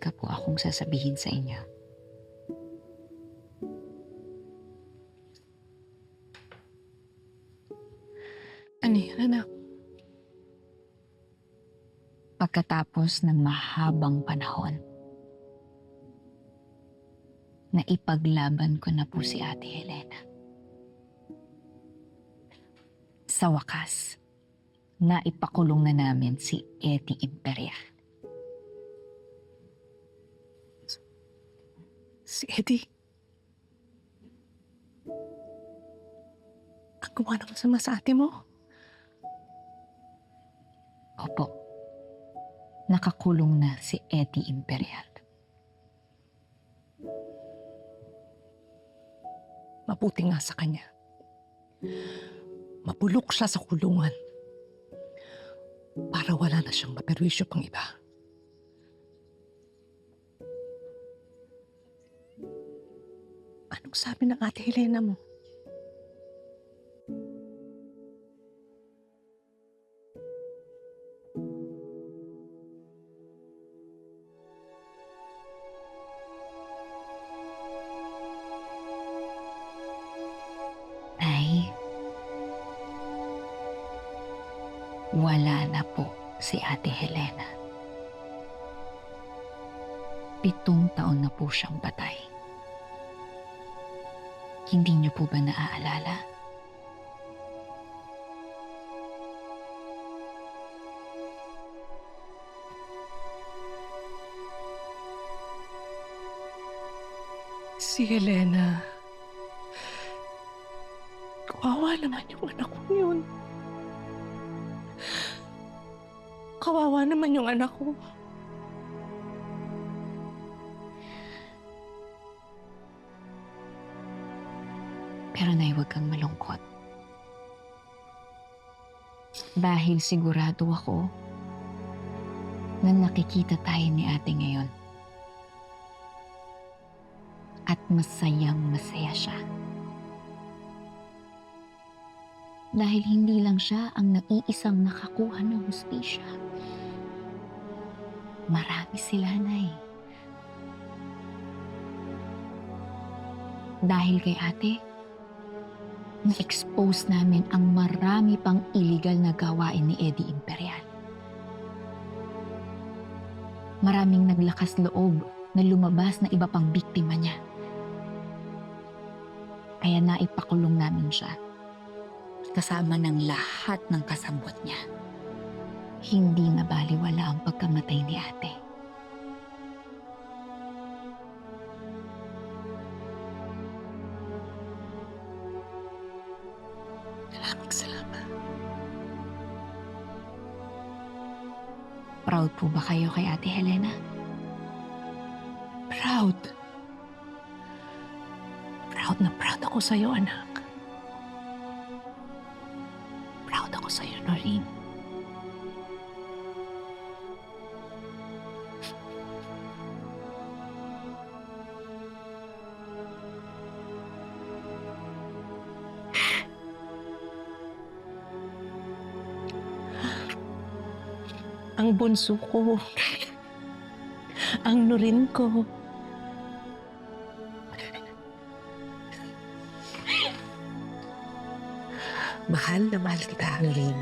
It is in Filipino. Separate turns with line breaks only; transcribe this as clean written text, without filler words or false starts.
talaga po akong sasabihin sa inyo.
Ano yan, anak?
Pagkatapos ng mahabang panahon, na ipaglaban ko na po si Ate Helena. Sa wakas, naipakulong na namin si Eddie Imperial.
Si Eddie. Ang gumawa ng masama sa ate mo.
Opo, nakakulong na si Eddie Imperial.
Mabuti nga sa kanya. Mapulok siya sa kulungan. Para wala na siyang maperwisyo pang iba. Anong sabi ng ate Helena mo?
Nay, wala na po si Ate Helena. 7 taon na po siyang patay. Hindi niyo po ba naaalala?
Si Helena. Kawawa naman yung anak ko yun. Kawawa naman yung anak ko.
Pero Nay, huwag kang malungkot. Dahil sigurado ako na nakikita tayo ni Ate ngayon. At masayang masaya siya. Dahil hindi lang siya ang naiisang nakakuha ng hustisya. Marami sila, Nay. Dahil kay Ate, na-expose namin ang marami pang illegal na gawain ni Eddie Imperial. Maraming naglakas loob na lumabas na iba pang biktima niya. Kaya naipakulong namin siya. Kasama ng lahat ng kasabwat niya. Hindi na baliwala ang pagkamatay ni Ate.
Maraming salamat.
Proud po ba kayo kay Ate Helena?
Proud. Proud na proud ako sa'yo, anak. Proud ako sa'yo, Noreen. Ang bunso ko. Ang Noreen ko. Mahal na mahal kita, Noreen.